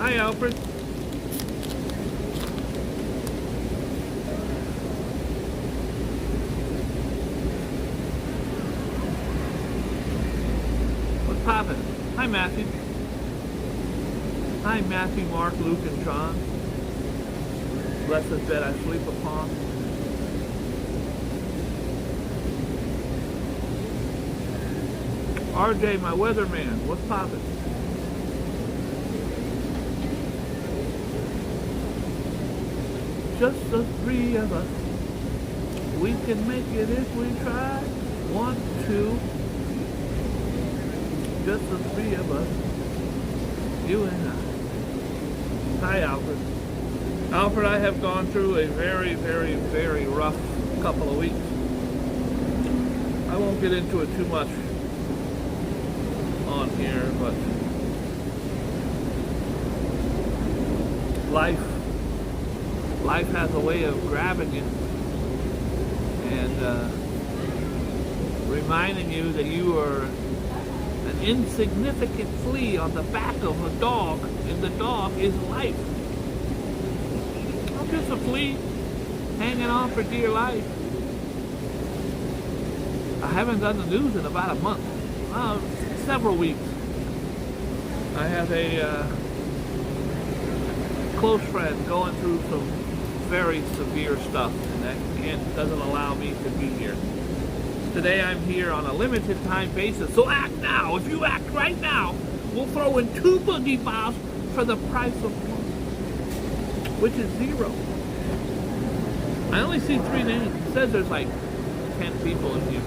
Hi, Alfred. What's poppin'? Hi, Matthew. Hi, Matthew, Mark, Luke, and John. Blessed bed I sleep upon. RJ, my weatherman, what's poppin'? Just the three of us. We can make it if we try. 1, 2. Just the three of us. You and I. Hi, Alfred. Alfred, I have gone through a very, very, very rough couple of weeks. I won't get into it too much on here, but life has a way of grabbing you and reminding you that you are an insignificant flea on the back of a dog, and the dog is life. I'm just a flea hanging on for dear life. I haven't done the news in about a month, several weeks. I have a close friend going through some very severe stuff, and that doesn't allow me to be here. Today I'm here on a limited time basis, so act now. If you act right now, we'll throw in 2 Boogie Bobs for the price of 1, which is 0. I only see 3 names. It says there's like 10 people in here.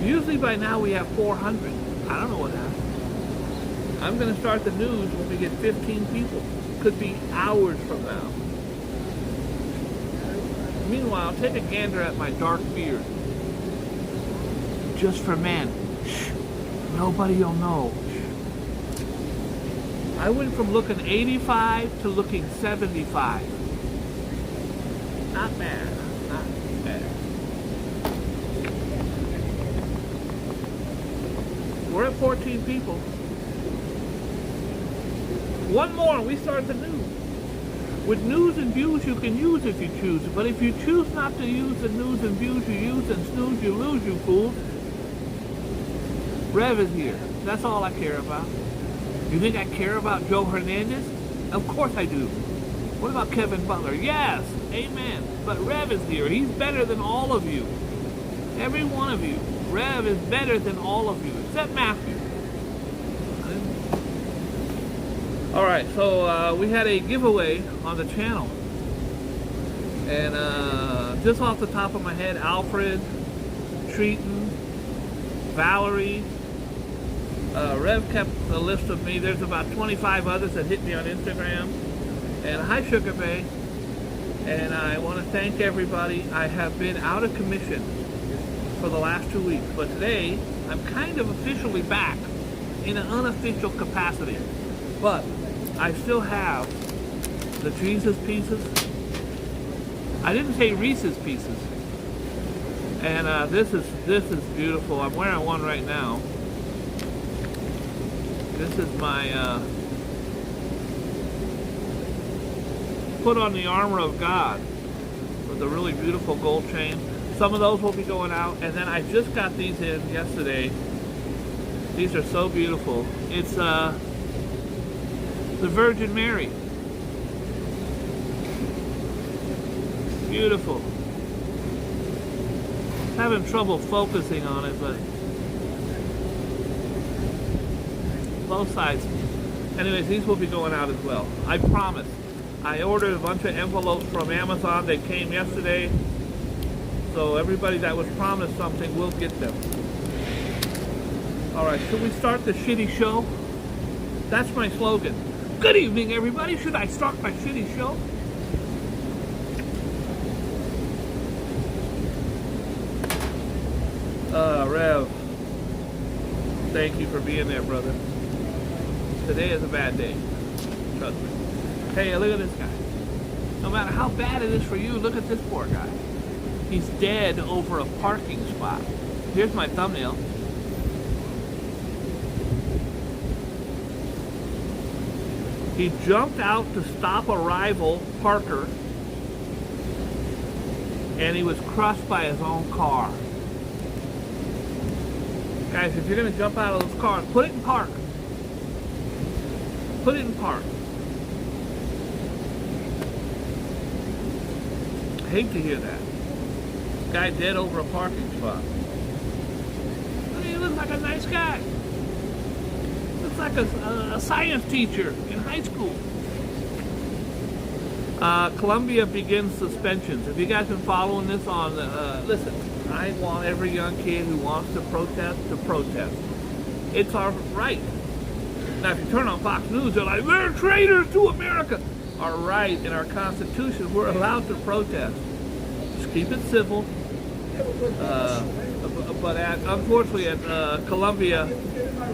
Usually by now we have 400. I don't know what happened. I'm going to start the news when we get 15 people. Could be hours from now. Meanwhile, take a gander at my dark beard. Just for men. Shh. Nobody will know. I went from looking 85 to looking 75. Not bad. Not bad. We're at 14 people. One more, we start the news. With news and views you can use if you choose, but if you choose not to use the news and views you use and snooze you lose, you fools. Rev is here. That's all I care about. You think I care about Joe Hernandez? Of course I do. What about Kevin Butler? Yes, amen. But Rev is here. He's better than all of you. Every one of you. Rev is better than all of you, except Matthew. All right, so we had a giveaway on the channel, and just off the top of my head, Alfred, Treaton, Valerie, Rev kept a list of me. There's about 25 others that hit me on Instagram, and hi Sugar Bay, and I want to thank everybody. I have been out of commission for the last 2 weeks, but today I'm kind of officially back in an unofficial capacity, but I still have the Jesus pieces. I didn't say Reese's pieces. And this is beautiful. I'm wearing one right now. This is my put on the armor of God with a really beautiful gold chain. Some of those will be going out, and then I just got these in yesterday. These are so beautiful. It's the Virgin Mary. Beautiful. Having trouble focusing on it, but both sides. Anyways, these will be going out as well. I promise. I ordered a bunch of envelopes from Amazon. They came yesterday. So everybody that was promised something will get them. Alright, should we start the shitty show? That's my slogan. Good evening, everybody. Should I start my shitty show? Rev, thank you for being there, brother. Today is a bad day. Trust me. Hey, look at this guy. No matter how bad it is for you, look at this poor guy. He's dead over a parking spot. Here's my thumbnail. He jumped out to stop a rival, Parker, and he was crushed by his own car. Guys, if you're going to jump out of those cars, put it in park. Put it in park. I hate to hear that. Guy dead over a parking spot. I mean, he looks like a nice guy. Looks like a science teacher in high school. Columbia begins suspensions. Have you guys been following this on, listen, I want every young kid who wants to protest. It's our right. Now, if you turn on Fox News, they're like, they're traitors to America. Our right in our Constitution, we're allowed to protest. Just keep it civil. But unfortunately at Columbia,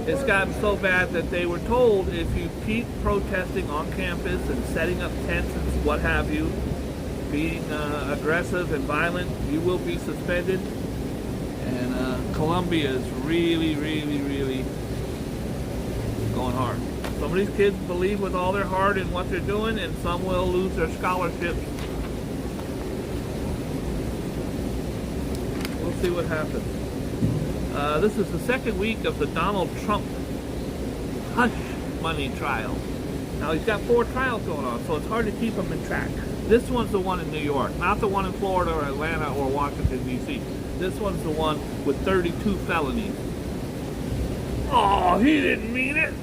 it's gotten so bad that they were told if you keep protesting on campus and setting up tents and what have you, being aggressive and violent, you will be suspended. And Columbia is really, really, really going hard. Some of these kids believe with all their heart in what they're doing, and some will lose their scholarships. We'll see what happens. This is the second week of the Donald Trump hush money trial. Now he's got 4 trials going on, so it's hard to keep him in track. This one's the one in New York, not the one in Florida or Atlanta or Washington, D.C. This one's the one with 32 felonies. Oh, he didn't mean it.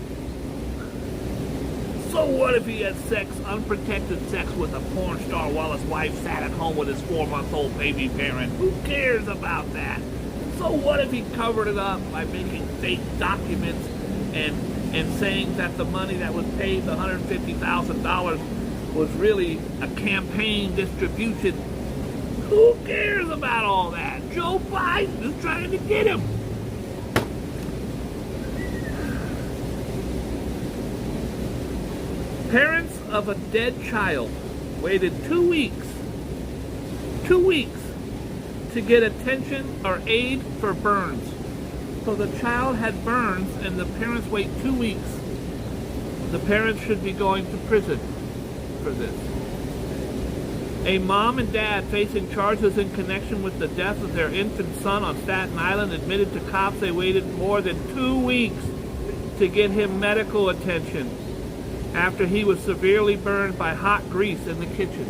So what if he had unprotected sex with a porn star while his wife sat at home with his 4-month-old baby parent? Who cares about that? So what if he covered it up by making fake documents and saying that the money that was paid, the $150,000, was really a campaign distribution? Who cares about all that? Joe Biden is trying to get him. Parents of a dead child waited 2 weeks to get attention or aid for burns. So the child had burns and the parents wait 2 weeks. The parents should be going to prison for this. A mom and dad facing charges in connection with the death of their infant son on Staten Island admitted to cops they waited more than 2 weeks to get him medical attention after he was severely burned by hot grease in the kitchen.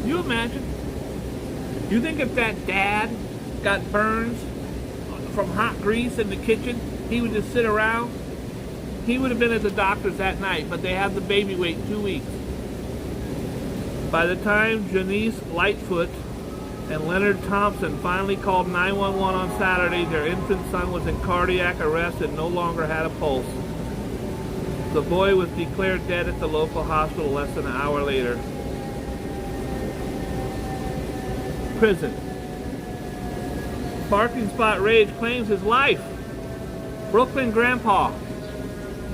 Can you imagine? You think if that dad got burns from hot grease in the kitchen, he would just sit around? He would have been at the doctor's that night, but they had the baby wait 2 weeks. By the time Janice Lightfoot and Leonard Thompson finally called 911 on Saturday, their infant son was in cardiac arrest and no longer had a pulse. The boy was declared dead at the local hospital less than an hour later. Prison. Parking spot rage claims his life. Brooklyn grandpa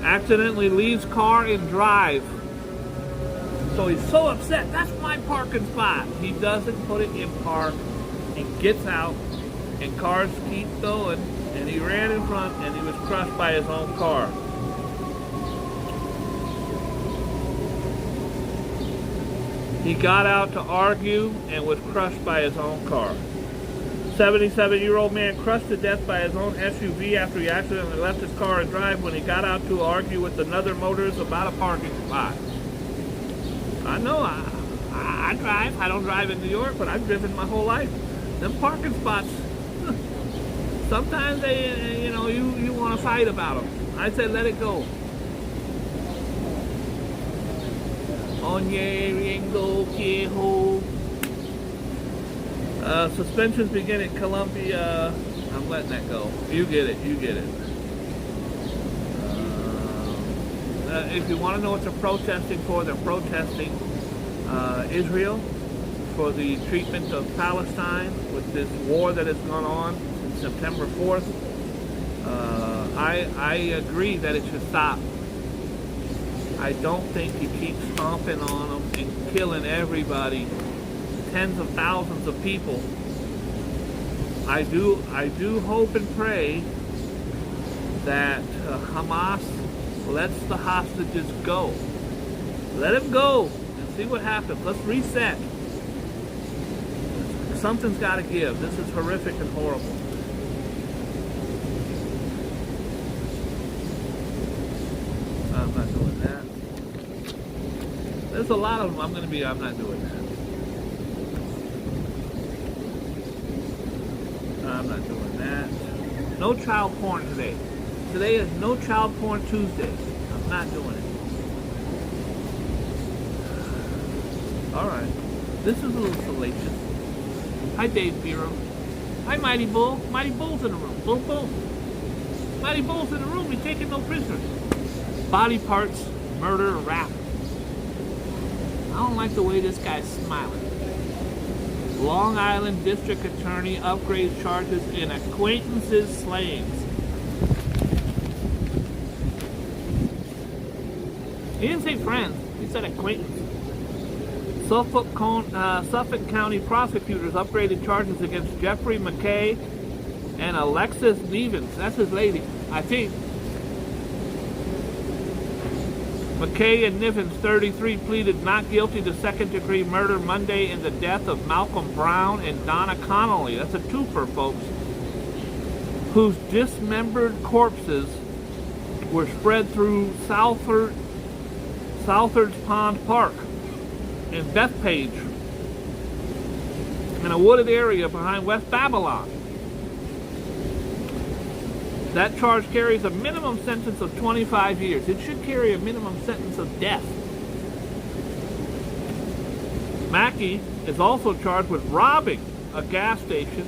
accidentally leaves car in drive. So he's so upset, that's my parking spot. He doesn't put it in park and gets out, and cars keep going, and he ran in front and he was crushed by his own car. He got out to argue and was crushed by his own car. 77-year-old man crushed to death by his own SUV after he accidentally left his car in drive when he got out to argue with another motorist about a parking spot. I know, I drive. I don't drive in New York, but I've driven my whole life. Them parking spots, sometimes they, you want to fight about them. I say let it go. Suspensions begin in Columbia. I'm letting that go. You get it. If you want to know what they're protesting for, they're protesting Israel for the treatment of Palestine with this war that has gone on since September 4th. I agree that it should stop. I don't think you keep stomping on them and killing everybody, tens of thousands of people. I do hope and pray that Hamas lets the hostages go. Let him go and see what happens. Let's reset. Something's got to give. This is horrific and horrible. I'm not doing that. There's a lot of them. I'm not doing that. I'm not doing that. No child porn today. Today is No Child Porn Tuesday. I'm not doing it. Alright. This is a little salacious. Hi, Dave Bureau. Hi, Mighty Bull. Mighty Bull's in the room. Boom, boom. Mighty Bull's in the room. He's taking no prisoners. Body parts, murder, rap. I don't like the way this guy's smiling. Long Island District Attorney upgrades charges in acquaintances slayings. He didn't say friends. He said acquaintance. Suffolk County prosecutors upgraded charges against Jeffrey McKay and Alexis Nevins. That's his lady, I think. McKay and Nevins, 33, pleaded not guilty to second-degree murder Monday in the death of Malcolm Brown and Donna Connolly. That's a twofer, folks. Whose dismembered corpses were spread through Southard's Pond Park in Bethpage, in a wooded area behind West Babylon. That charge carries a minimum sentence of 25 years. It should carry a minimum sentence of death. Mackey is also charged with robbing a gas station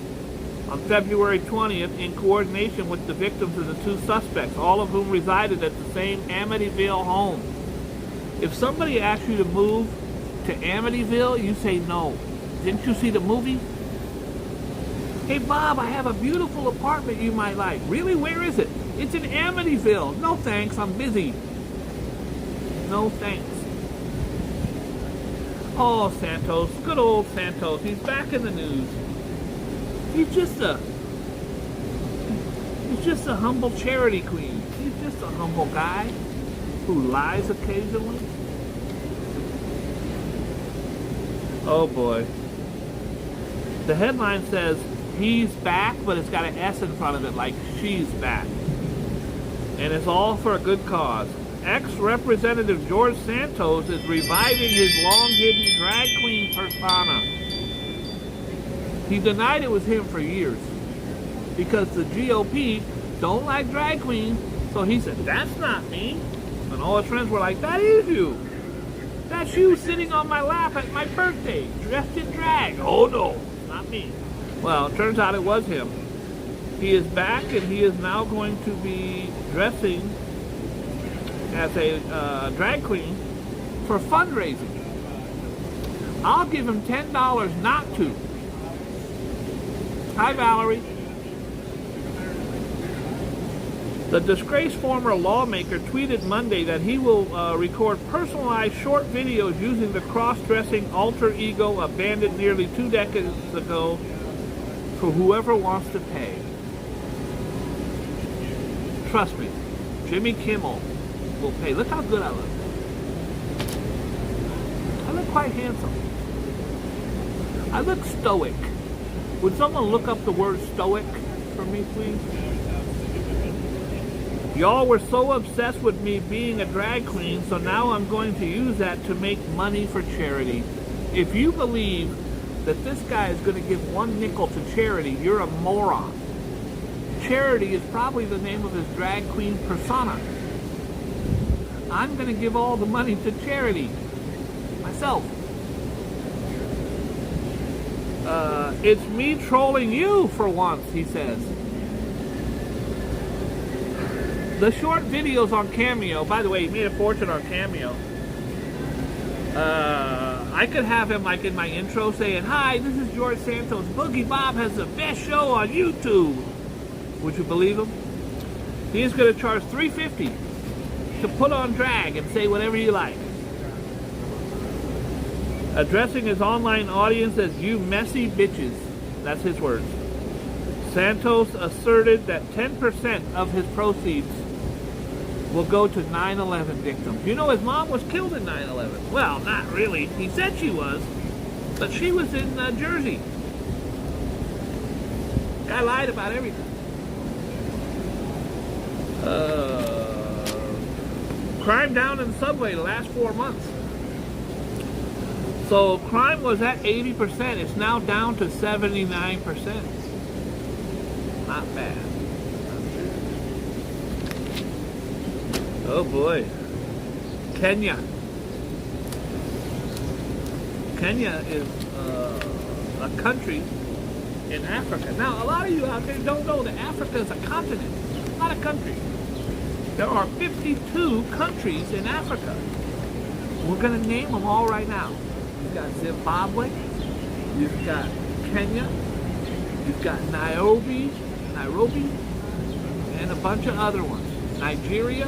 on February 20th in coordination with the victims of the two suspects, all of whom resided at the same Amityville home. If somebody asks you to move to Amityville, you say no. Didn't you see the movie? Hey, Bob, I have a beautiful apartment you might like. Really? Where is it? It's in Amityville. No thanks, I'm busy. No thanks. Oh, Santos. Good old Santos. He's back in the news. He's just a humble charity queen. He's just a humble guy who lies occasionally. Oh boy. The headline says, he's back, but it's got an S in front of it, like she's back. And it's all for a good cause. Ex-Representative George Santos is reviving his long-hidden drag queen persona. He denied it was him for years, because the GOP don't like drag queens, so he said, that's not me. And all his friends were like, that is you. That's you sitting on my lap at my birthday, dressed in drag. Oh no, not me. Well, it turns out it was him. He is back, and he is now going to be dressing as a drag queen for fundraising. I'll give him $10 not to. Hi, Valerie. The disgraced former lawmaker tweeted Monday that he will record personalized short videos using the cross-dressing alter ego abandoned nearly 2 decades ago for whoever wants to pay. Trust me, Jimmy Kimmel will pay. Look how good I look. I look quite handsome. I look stoic. Would someone look up the word stoic for me, please? Y'all were so obsessed with me being a drag queen, so now I'm going to use that to make money for charity. If you believe that this guy is going to give 1 nickel to charity, you're a moron. Charity is probably the name of his drag queen persona. I'm going to give all the money to charity myself. It's me trolling you for once, he says. The short videos on Cameo, by the way, he made a fortune on Cameo. I could have him like in my intro saying, hi, this is George Santos. Boogie Bob has the best show on YouTube. Would you believe him? He's going to charge $3.50 to put on drag and say whatever you like. Addressing his online audience as you messy bitches. That's his words. Santos asserted that 10% of his proceeds will go to 9/11 victims. You know, his mom was killed in 9/11. Well, not really. He said she was, but she was in Jersey. Guy lied about everything. Crime down in the subway the last 4 months. So crime was at 80%. It's now down to 79%. Not bad. Oh boy. Kenya. Kenya is a country in Africa. Now, a lot of you out there don't know that Africa is a continent, not a country. There are 52 countries in Africa. We're going to name them all right now. You've got Zimbabwe, you've got Kenya, you've got Nairobi, and a bunch of other ones. Nigeria,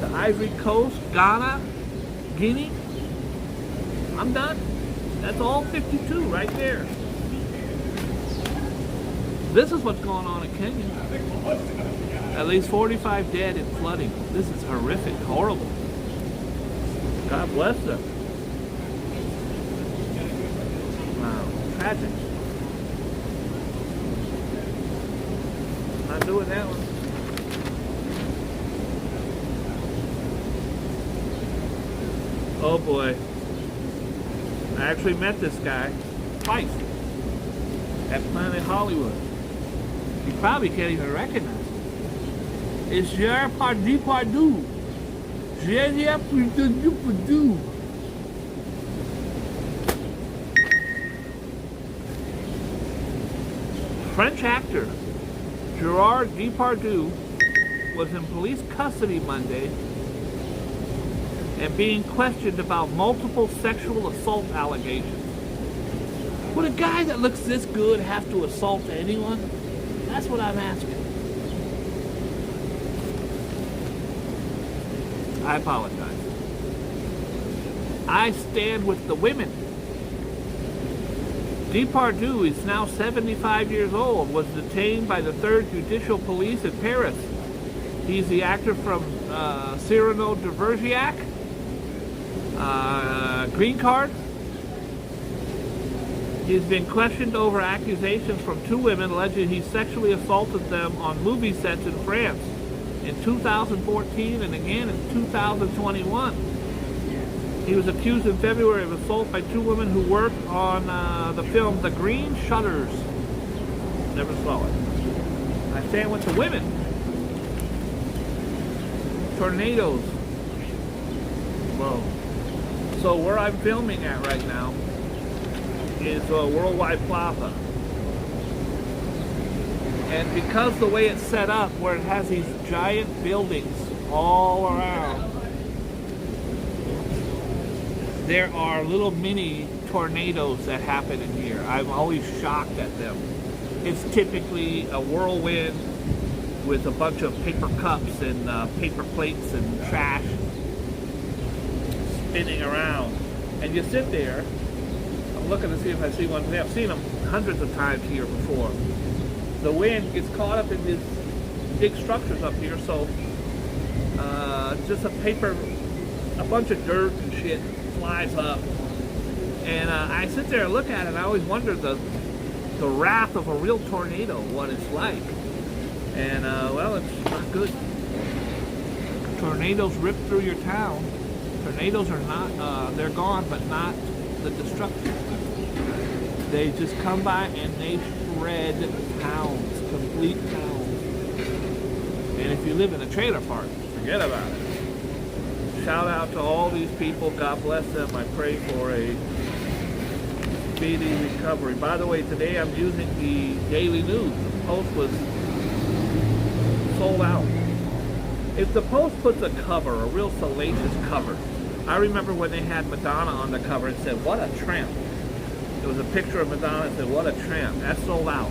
the Ivory Coast, Ghana, Guinea. I'm done. That's all 52 right there. This is what's going on in Kenya. At least 45 dead in flooding. This is horrific, horrible. God bless them. Wow, tragic. Not doing that one. Oh boy. I actually met this guy twice at Planet Hollywood. You probably can't even recognize him. It's Gérard Depardieu. Gérard Depardieu. French actor Gérard Depardieu was in police custody Monday and being questioned about multiple sexual assault allegations. Would a guy that looks this good have to assault anyone? That's what I'm asking. I apologize. I stand with the women. Depardieu is now 75 years old, was detained by the 3rd Judicial Police in Paris. He's the actor from Cyrano de Bergerac, Green Card. He's been questioned over accusations from 2 women alleging he sexually assaulted them on movie sets in France in 2014 and again in 2021. He was accused in February of assault by 2 women who worked on the film The Green Shutters. Never saw it. I stand with the women. Tornadoes. Whoa. So where I'm filming at right now is Worldwide Plaza. And because the way it's set up, where it has these giant buildings all around, there are little mini tornadoes that happen in here. I'm always shocked at them. It's typically a whirlwind with a bunch of paper cups and paper plates and trash spinning around. And you sit there. I'm looking to see if I see one today. I've seen them hundreds of times here before. The wind gets caught up in these big structures up here, so just a bunch of dirt and shit flies up. And I sit there and look at it, and I always wonder the wrath of a real tornado, what it's like. And well, it's not good. Tornadoes rip through your town. Tornadoes are not, they're gone, but not the destruction. They just come by and they shred towns, complete towns. And if you live in a trailer park, forget about it. Shout out to all these people. God bless them. I pray for a speedy recovery. By the way, today I'm using the Daily News. The Post was sold out. If the Post puts a cover, a real salacious cover, I remember when they had Madonna on the cover and said, "What a tramp." There was a picture of Madonna and said, "What a tramp." That's sold out.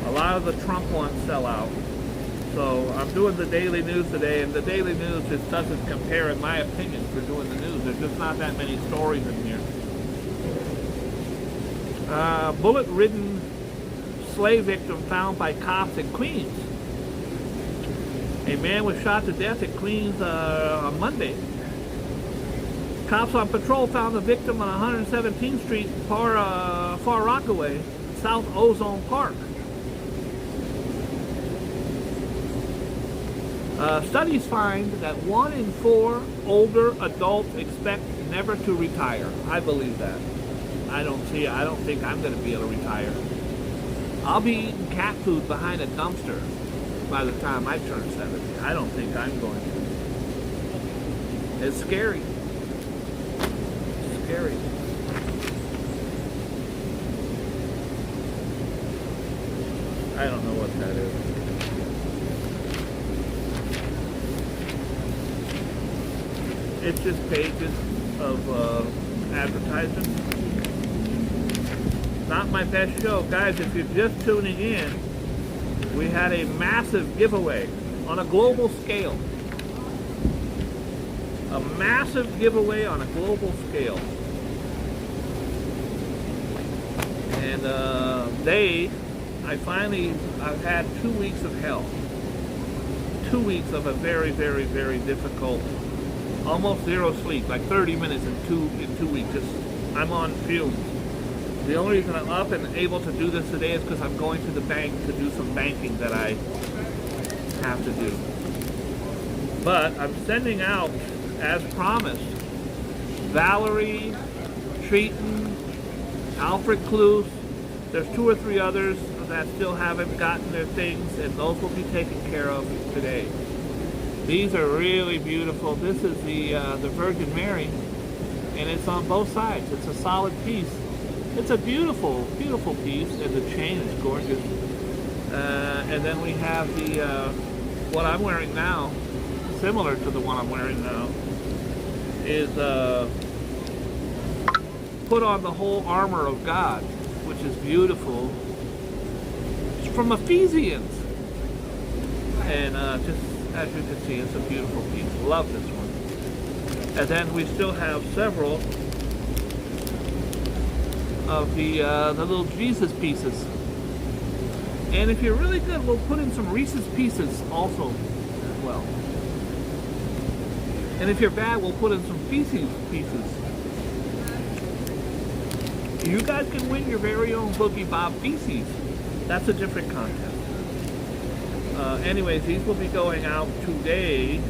A lot of the Trump ones sell out. So I'm doing the Daily News today, and the Daily News just doesn't compare, in my opinion, for doing the news. There's just not that many stories in here. Bullet-ridden slave victim found by cops in Queens. A man was shot to death at Queens on Monday. Cops on patrol found the victim on 117th Street, Far Rockaway, South Ozone Park. Studies find that 1 in 4 older adults expect never to retire. I believe that. I don't think I'm going to be able to retire. I'll be eating cat food behind a dumpster by the time I turn 70. I don't think I'm going to. It's scary. It's scary. I don't know what that is. It's just pages of advertisements. Not my best show. Guys, if you're just tuning in, we had a massive giveaway on a global scale. A massive giveaway on a global scale. And I've had 2 weeks of hell. 2 weeks of a very, very, very difficult, almost zero sleep, like 30 minutes in two weeks. I'm on fumes. The only reason I'm up and able to do this today is because I'm going to the bank to do some banking that I have to do. But I'm sending out, as promised, Valerie, Treaton, Alfred Cluse. There's 2 or 3 others that still haven't gotten their things, and those will be taken care of today. These are really beautiful. This is the Virgin Mary, and it's on both sides. It's a solid piece. It's a beautiful, beautiful piece, and the chain is gorgeous. And then we have the what I'm wearing now, similar to the one I'm wearing now, is put on the whole armor of God, which is beautiful. It's from Ephesians, and just as you can see, it's a beautiful piece. Love this one. And then we still have several of the little Jesus pieces. And if you're really good, we'll put in some Reese's Pieces also as well. And if you're bad, we'll put in some feces pieces. You guys can win your very own Boogie Bob feces. That's a different contest. Anyways, these will be going out today,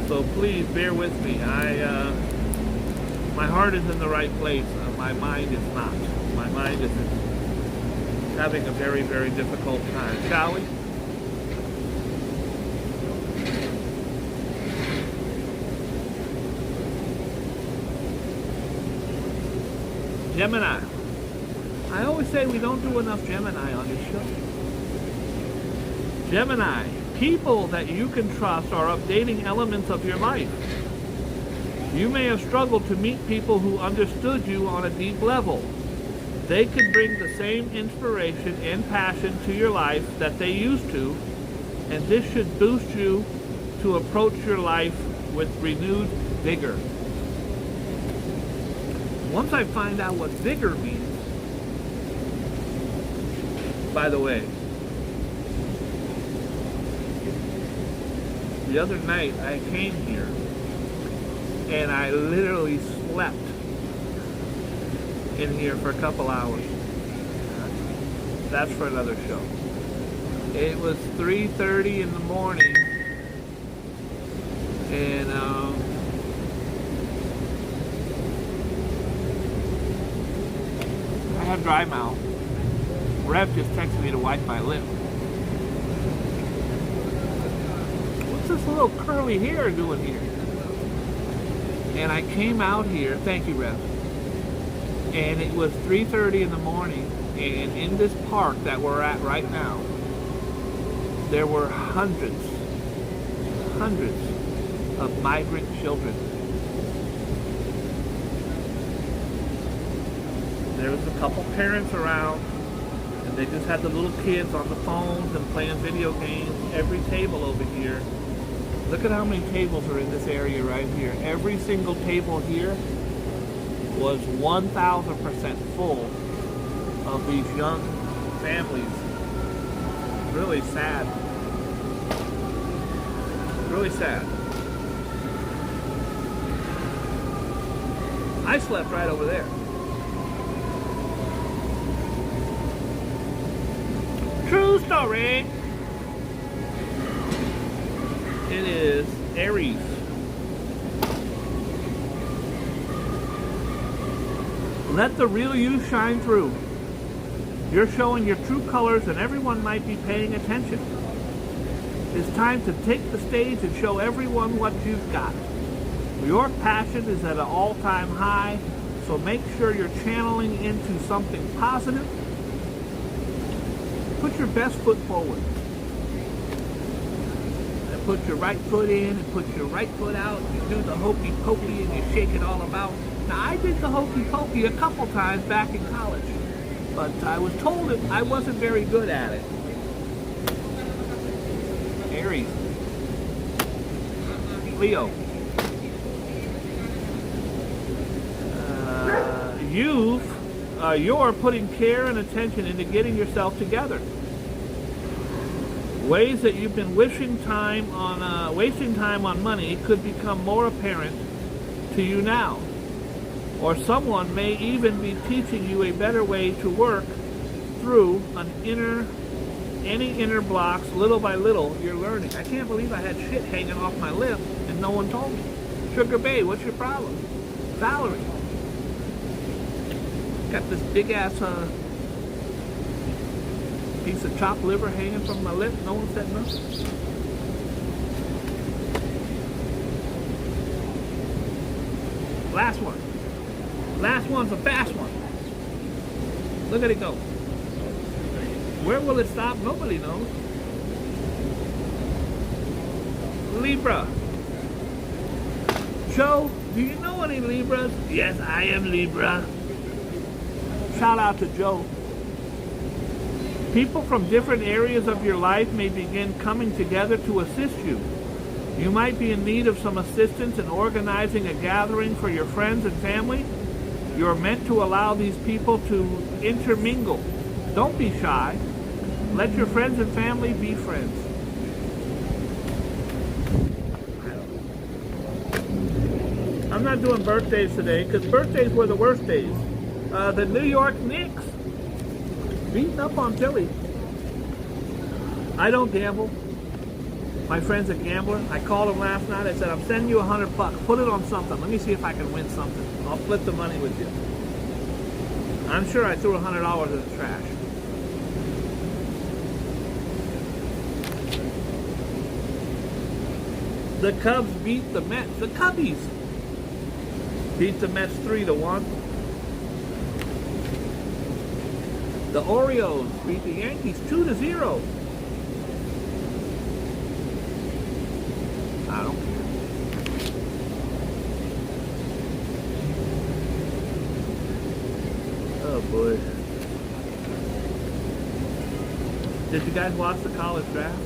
so please bear with me. My heart is in the right place. My mind is not. My mind is having a very, very difficult time. Shall we? Gemini. I always say we don't do enough Gemini on this show. Gemini, people that you can trust are updating elements of your life. You may have struggled to meet people who understood you on a deep level. They could bring the same inspiration and passion to your life that they used to, and this should boost you to approach your life with renewed vigor. Once I find out what vigor means, by the way, the other night I came here and I literally slept in here for a couple hours. That's for another show. It was 3:30 in the morning, and I have dry mouth. Rev just texted me to wipe my lip. What's this little curly hair doing here? And I came out here, thank you, Rev. And it was 3:30 in the morning, and in this park that we're at right now, there were hundreds of migrant children. There was a couple parents around, and they just had the little kids on the phones and playing video games. Every table over here. Look at how many tables are in this area right here. Every single table here was 1,000% full of these young families. Really sad. really sad. I slept right over there. True story. It is Aries. Let the real you shine through. You're showing your true colors and everyone might be paying attention. It's time to take the stage and show everyone what you've got. Your passion is at an all-time high, so make sure you're channeling into something positive. Put your best foot forward. And put your right foot in and put your right foot out. You do the hokey pokey and you shake it all about. Now, I did the hokey pokey a couple times back in college, but I was told that I wasn't very good at it. Aries. Leo. You're putting care and attention into getting yourself together. Ways that you've been wasting time on money could become more apparent to you now. Or someone may even be teaching you a better way to work through any inner blocks. Little by little, you're learning. I can't believe I had shit hanging off my lip and no one told me. Sugar Bay, what's your problem? Valerie. Got this big ass piece of chopped liver hanging from my lip. No one said nothing. Last one. Last one's a fast one. Look at it go. Where will it stop? Nobody knows. Libra. Joe, do you know any Libras? Yes, I am Libra. Shout out to Joe. People from different areas of your life may begin coming together to assist you. You might be in need of some assistance in organizing a gathering for your friends and family. You're meant to allow these people to intermingle. Don't be shy. Let your friends and family be friends. I'm not doing birthdays today because birthdays were the worst days. The New York Knicks beating up on Philly. I don't gamble. My friend's a gambler. I called him last night. I said, I'm sending you $100. Put it on something. Let me see if I can win something. I'll flip the money with you. I'm sure I threw $100 in the trash. The Cubs beat the Mets. The Cubbies beat the Mets 3-1. The Orioles beat the Yankees 2-0. I don't care. Oh boy. Did you guys watch the college draft?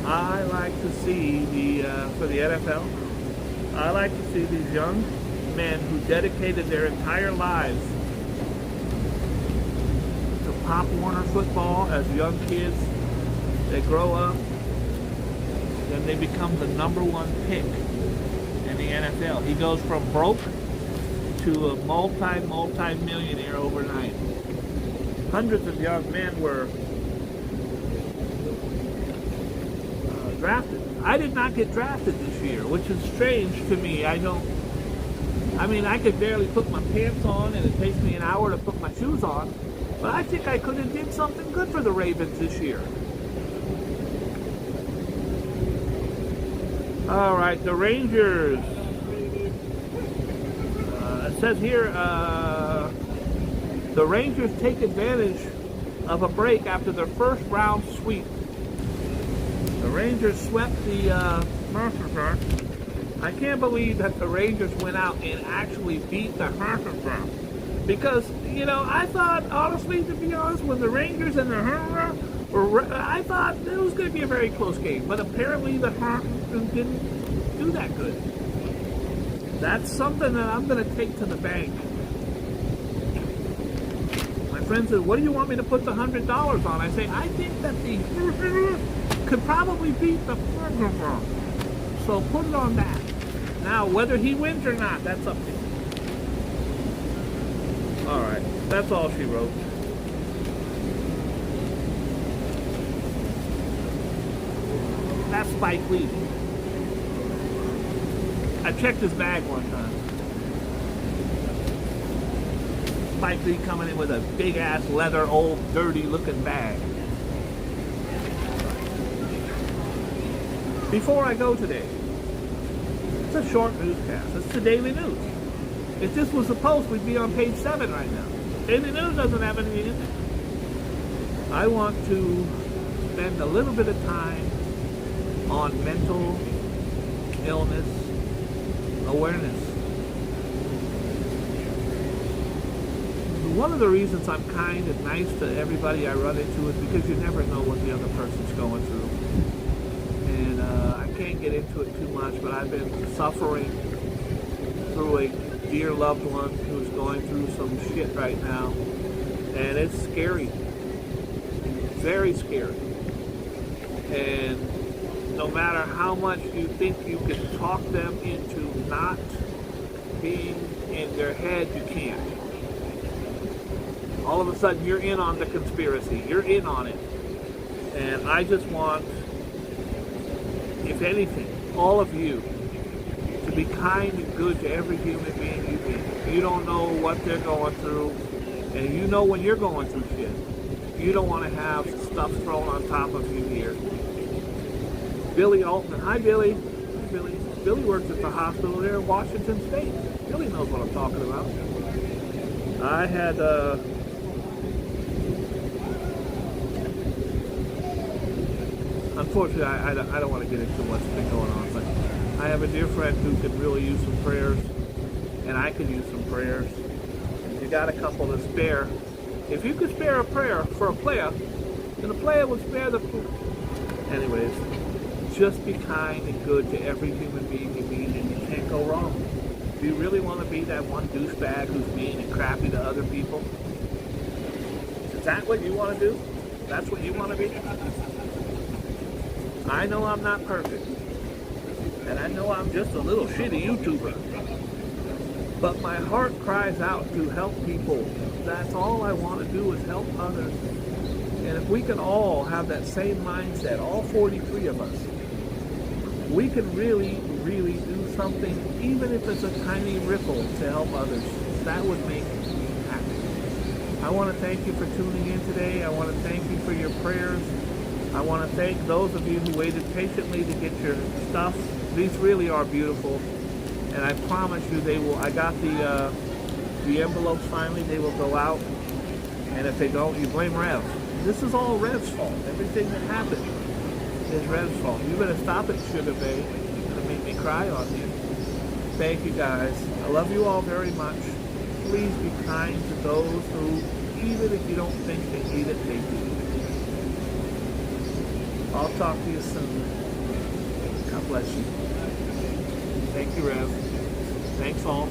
I like to see for the NFL, I like to see these young men who dedicated their entire lives to Pop Warner football as young kids. They grow up, then they become the #1 pick in the NFL. He goes from broke to a multi-millionaire overnight. Hundreds of young men were drafted. I did not get drafted this year, which is strange to me. I could barely put my pants on, and it takes me an hour to put my shoes on. But I think I could have did something good for the Ravens this year. All right, the Rangers. It says here, the Rangers take advantage of a break after their first round sweep. The Rangers swept the Mercer. I can't believe that the Rangers went out and actually beat the Mercer. Because, I thought, honestly, to be honest, when the Rangers and the Mercer I thought it was going to be a very close game. But apparently the Mercer didn't do that good. That's something that I'm going to take to the bank. My friend said, what do you want me to put the $100 on? I say, I think that the could probably beat the Burger Bunch. So put it on that. Now, whether he wins or not, that's up to you. All right, that's all she wrote. That's Spike Lee. I checked his bag one time. Spike Lee coming in with a big ass leather, old, dirty looking bag. Before I go today, it's a short newscast. It's the Daily News. If this was a post, we'd be on page 7 right now. Daily News doesn't have anything in it. I want to spend a little bit of time on mental illness awareness. One of the reasons I'm kind and nice to everybody I run into is because you never know what the other person's going through. And I can't get into it too much, but I've been suffering through a dear loved one who's going through some shit right now. And it's scary. Very scary. And no matter how much you think you can talk them into not being in their head, you can't. All of a sudden, you're in on the conspiracy. You're in on it. And I just want, if anything, all of you to be kind and good to every human being you meet. You don't know what they're going through, and you know when you're going through shit. You don't want to have stuff thrown on top of you here. Billy Altman. Hi, Billy. Hi, Billy. Billy works at the hospital there in Washington State. Billy knows what I'm talking about. I had, unfortunately, I don't want to get into what's been going on, but I have a dear friend who could really use some prayers, and I could use some prayers. If you got a couple to spare, if you could spare a prayer for a player, then the player would spare the... Anyways, just be kind and good to every human being you meet, and you can't go wrong. Do you really want to be that one douchebag who's mean and crappy to other people? Is that what you want to do? That's what you want to be? I know I'm not perfect. And I know I'm just a little shitty YouTuber. But my heart cries out to help people. That's all I want to do is help others. And if we can all have that same mindset, all 43 of us, we can really, really do something, even if it's a tiny ripple, to help others. That would make me happy. I want to thank you for tuning in today. I want to thank you for your prayers. I want to thank those of you who waited patiently to get your stuff. These really are beautiful. And I promise you they will. I got the envelopes finally. They will go out. And if they don't, you blame Rev. This is all Rev's fault. Everything that happened is Rev's fault. You better stop it, Sugar Babe. You're going to make me cry on you. Thank you, guys. I love you all very much. Please be kind to those who, even if you don't think they need it, they do. I'll talk to you soon. God bless you. Thank you, Rev. Thanks all.